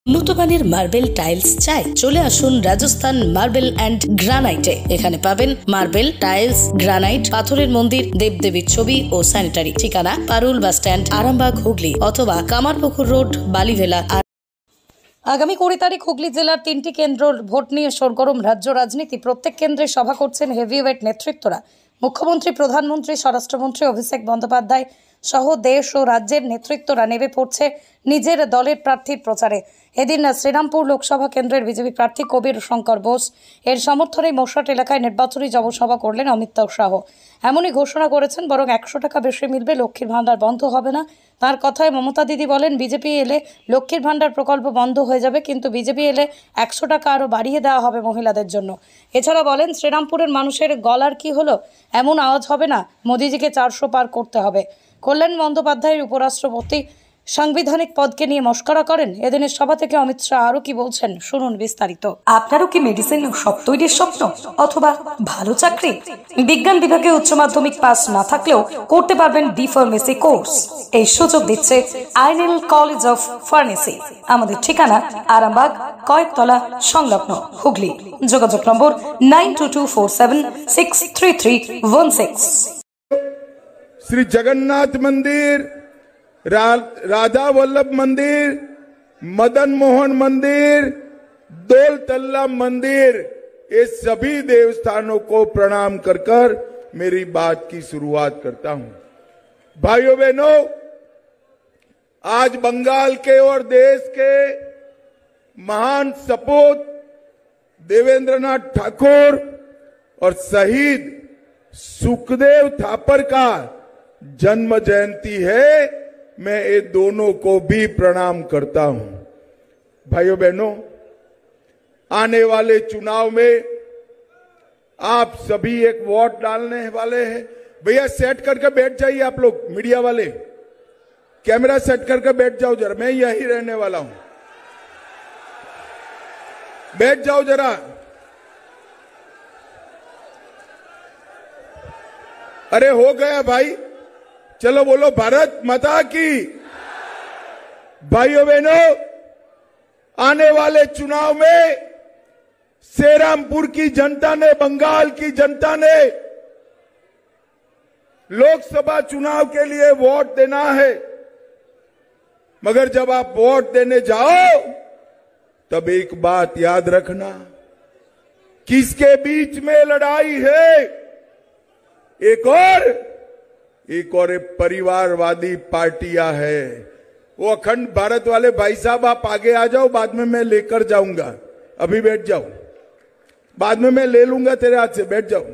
উন্নতমানের marble tiles চাই? চলে আসুন রাজস্থান মার্বেল অ্যান্ড গ্রানাইটে। এখানে পাবেন মার্বেল, টাইলস, গ্রানাইট, পাথরের মন্দির, দেবদেবীর ছবি ও স্যানিটারি। ঠিকানা পারুল বাস স্ট্যান্ড, আরামবাগ, হুগলি, অথবা কামারপুকুর রোড, বালিভেলা। আগামী 20 তারিখ হুগলি জেলার 3টি কেন্দ্র ভোট নিয়ে সরগরম রাজ্য রাজনীতি। প্রত্যেক কেন্দ্রে সভা করছেন হেভিওয়েট নেতৃত্বরা। মুখ্যমন্ত্রী, প্রধানমন্ত্রী, স্বরাষ্ট্রমন্ত্রী অভিষেক বন্দ্যোপাধ্যায় সহ দেশ ও রাজ্যের নেতৃত্বরা নেমে পড়ছে নিজের দলের প্রার্থীর প্রচারে। এদিন শ্রীরামপুর লোকসভা কেন্দ্রের বিজেপি প্রার্থী কবির শঙ্কর বোস এর সমর্থনে মশাট এলাকায় নির্বাচনী জনসভা করলেন অমিত শাহ। এমনই ঘোষণা করেছেন, বরং 100 টাকা বেশি মিলবে, লক্ষ্মীর ভাণ্ডার বন্ধ হবে না। তার কথায় মমতা দিদি বলেন, বিজেপি এলে লক্ষ্মীর ভাণ্ডার প্রকল্প বন্ধ হয়ে যাবে, কিন্তু বিজেপি এলে 100 টাকা আরও বাড়িয়ে দেওয়া হবে মহিলাদের জন্য। এছাড়া বলেন, শ্রীরামপুরের মানুষের গলার কি হলো, এমন আওয়াজ হবে না, মোদিজিকে 400 পার করতে হবে। কল্যাণ বন্দ্যোপাধ্যায়ের উপরাষ্ট্রপতি সাংবিধানিক পদকে নিয়ে মস্করা করেন। এদিনের সভা থেকে অমিত শাহ আরও কি বলছেন শুনুন বিস্তারিত। আপনারও কি মেডিসিন শপ তৈরির স্বপ্ন অথবা ভালো চাকরি? বিজ্ঞান বিভাগে উচ্চ মাধ্যমিক পাস না থাকলেও করতে পারবেন বি ফার্মেসি কোর্স। এই সুযোগ দিচ্ছে আইনেল কলেজ অফ ফার্মেসি। আমাদের ঠিকানা আরামবাগ, কয়েকতলা সংলগ্ন, হুগলি। যোগাযোগ নম্বর 9224763316। श्री जगन्नाथ मंदिर, राधा वल्लभ मंदिर, मदन मोहन मंदिर, दोल तल्ला मंदिर, ये सभी देवस्थानों को प्रणाम कर कर मेरी बात की शुरुआत करता हूं। भाइयों बहनों, आज बंगाल के और देश के महान सपूत देवेंद्रनाथ ठाकुर और शहीद सुखदेव थापर का जन्म जयंती है। मैं ये दोनों को भी प्रणाम करता हूं। भाइयों बहनों, आने वाले चुनाव में आप सभी एक वोट डालने वाले हैं। भैया सेट करके बैठ जाइए, आप लोग मीडिया वाले कैमरा सेट करके बैठ जाओ जरा, मैं यही रहने वाला हूं, बैठ जाओ जरा। अरे हो गया भाई, चलो बोलो भारत माता की। भाइयों बहनों, आने वाले चुनाव में श्रीरामपुर की जनता ने, बंगाल की जनता ने लोकसभा चुनाव के लिए वोट देना है। मगर जब आप वोट देने जाओ तब एक बात याद रखना, किसके बीच में लड़ाई है? एक और परिवारवादी पार्टियां है। वो अखंड भारत वाले भाई साहब, आप आगे आ जाओ, बाद में मैं लेकर जाऊंगा। अभी बैठ जाओ, बाद में मैं ले लूंगा तेरे हाथ से, बैठ जाओ।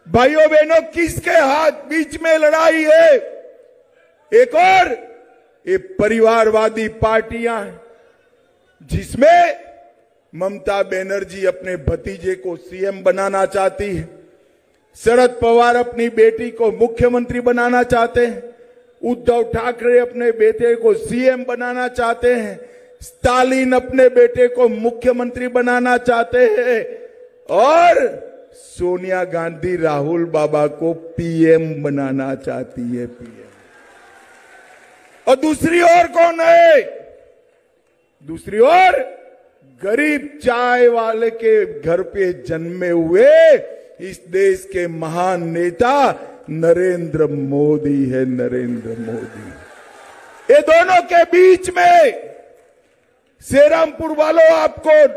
भाइयों बहनों, किसके हाथ बीच में लड़ाई है? एक और ये परिवारवादी पार्टियां हैं, जिसमें ममता बनर्जी अपने भतीजे को सीएम बनाना चाहती है, शरद पवार अपनी बेटी को मुख्यमंत्री बनाना चाहते हैं, उद्धव ठाकरे अपने बेटे को सीएम बनाना चाहते हैं, स्टालिन अपने बेटे को मुख्यमंत्री बनाना चाहते हैं, और सोनिया गांधी राहुल बाबा को पीएम बनाना चाहती है, पीएम। और दूसरी ओर कौन है? दूसरी ओर गरीब चाय वाले के घर पे जन्मे हुए इस देश के महान नेता नरेंद्र मोदी है, नरेंद्र मोदी। ये दोनों के बीच में श्रीरामपुर वालों, आपको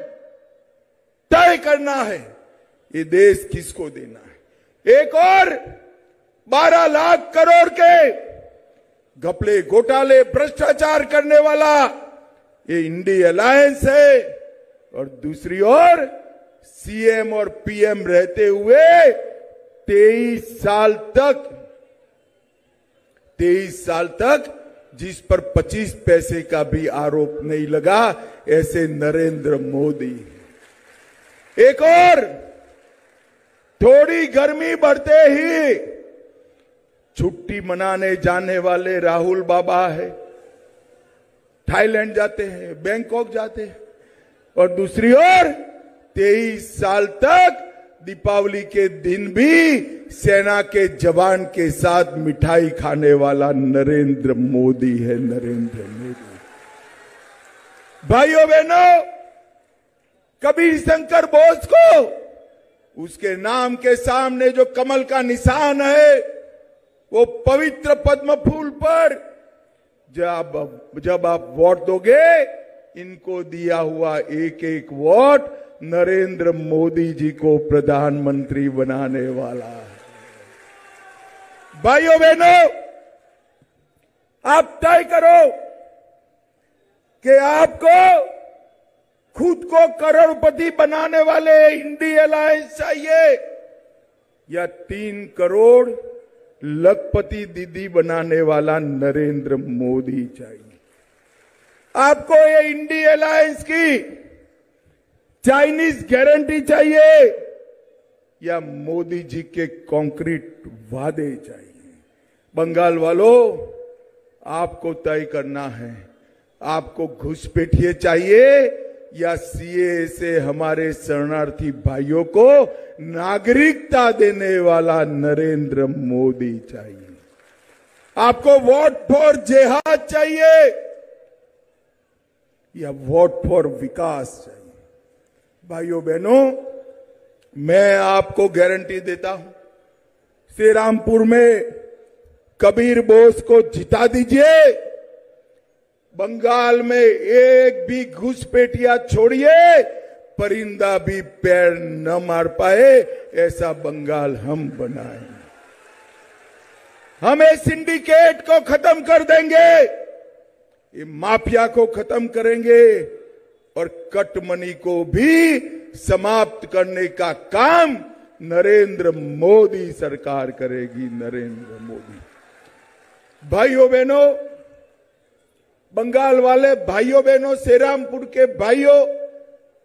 तय करना है ये देश किसको देना है। एक और 12 लाख करोड़ के घपले, घोटाले, भ्रष्टाचार करने वाला ये इंडिया अलायंस है, और दूसरी ओर सीएम और पीएम रहते हुए 23 साल तक जिस पर 25 पैसे का भी आरोप नहीं लगा, ऐसे नरेंद्र मोदी। एक और थोड़ी गर्मी बढ़ते ही छुट्टी मनाने जाने वाले राहुल बाबा है, थाईलैंड जाते हैं, बैंकॉक जाते हैं, और दूसरी ओर 23 साल तक दीपावली के दिन भी सेना के जवान के साथ मिठाई खाने वाला नरेंद्र मोदी है, नरेंद्र मोदी। भाइयों बहनों, कबीर शंकर बोस को उसके नाम के सामने जो कमल का निशान है, वो पवित्र पद्म फूल पर जब आप वोट दोगे, इनको दिया हुआ एक एक वोट नरेंद्र मोदी जी को प्रधानमंत्री बनाने वाला है। भाइयों बहनों, आप तय करो कि आपको खुद को करोड़पति बनाने वाले इंडी अलायंस चाहिए या 3 करोड़ लखपति दीदी बनाने वाला नरेंद्र मोदी चाहिए। आपको ये इंडी अलायंस की चाइनीज गारंटी चाहिए या मोदी जी के कॉन्क्रीट वादे चाहिए। बंगाल वालों, आपको तय करना है, आपको घुसपैठिए चाहिए या सीए से हमारे शरणार्थी भाइयों को नागरिकता देने वाला नरेंद्र मोदी चाहिए। आपको वोट फॉर जिहाद चाहिए या वोट फॉर विकास चाहिए। भाइयों बहनों, मैं आपको गारंटी देता हूं, श्री रामपुर में कबीर बोस को जिता दीजिए, बंगाल में एक भी घुसपैठिया छोड़िए, परिंदा भी पैर न मार पाए, ऐसा बंगाल हम बनाएंगे। हम इस सिंडिकेट को खत्म कर देंगे, ये माफिया को खत्म करेंगे और कटमनी को भी समाप्त करने का काम नरेंद्र मोदी सरकार करेगी। नरेंद्र मोदी। भाइयों बहनों, बंगाल वाले भाइयों बहनों, श्रीरामपुर के भाइयों,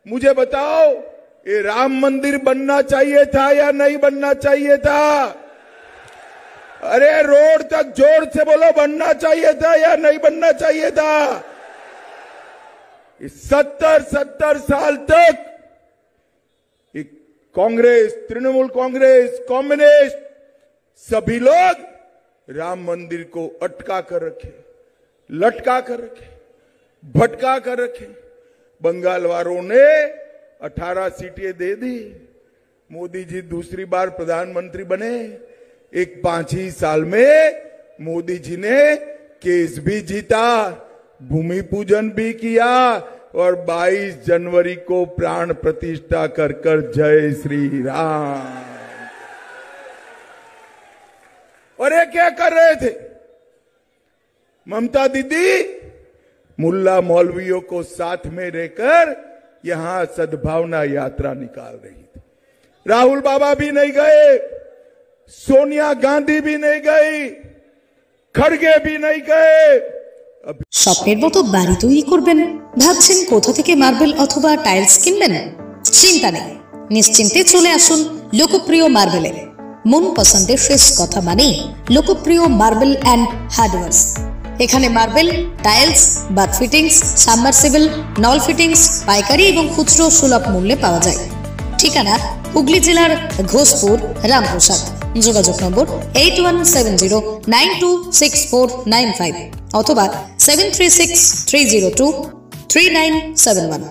मुझे बताओ, ये राम मंदिर बनना चाहिए था या नहीं बनना चाहिए था? अरे रोड तक जोर से बोलो, बनना चाहिए था या नहीं बनना चाहिए था? 70 साल तक कांग्रेस, तृणमूल कांग्रेस, कम्युनिस्ट सभी लोग राम मंदिर को अटका कर रखे, लटका कर रखे, भटका कर रखे। बंगाल वालों ने 18 सीटें दे दी, मोदी जी दूसरी बार प्रधानमंत्री बने। एक 5 ही साल में मोदी जी ने केस भी जीता, भूमि पूजन भी किया और 22 जनवरी को प्राण प्रतिष्ठा कर कर जय श्री राम। और ये क्या कर रहे थे? ममता दीदी मुल्ला मौलवियों को साथ में रहकर यहां सद्भावना यात्रा निकाल रही थी। राहुल बाबा भी नहीं गए, सोनिया गांधी भी नहीं गई, खड़गे भी नहीं गए। স্বপ্নের মতো বাড়ি তৈরি করবেন, ভাবছেন কোথা থেকে মার্বেল অথবা টাইলস কিনবেন? চিন্তা নেই, নিশ্চিন্তে চলে আসুন লোকপ্রিয় মার্বেলে। মন পছন্দের শেষ কথা মানেই লোকপ্রিয় মার্বেল অ্যান্ড হার্ডওয়্যারস। এখানে marble, tiles, bath fittings, submersible, নল ফিটিংস পাইকারি এবং খুচরো সুলভ মূল্যে পাওয়া যায়। ঠিকানা হুগলি জেলার ঘোষপুর, রামপ্রসাদ। যোগাযোগ নম্বর 8170926495 অথবা 7363023971।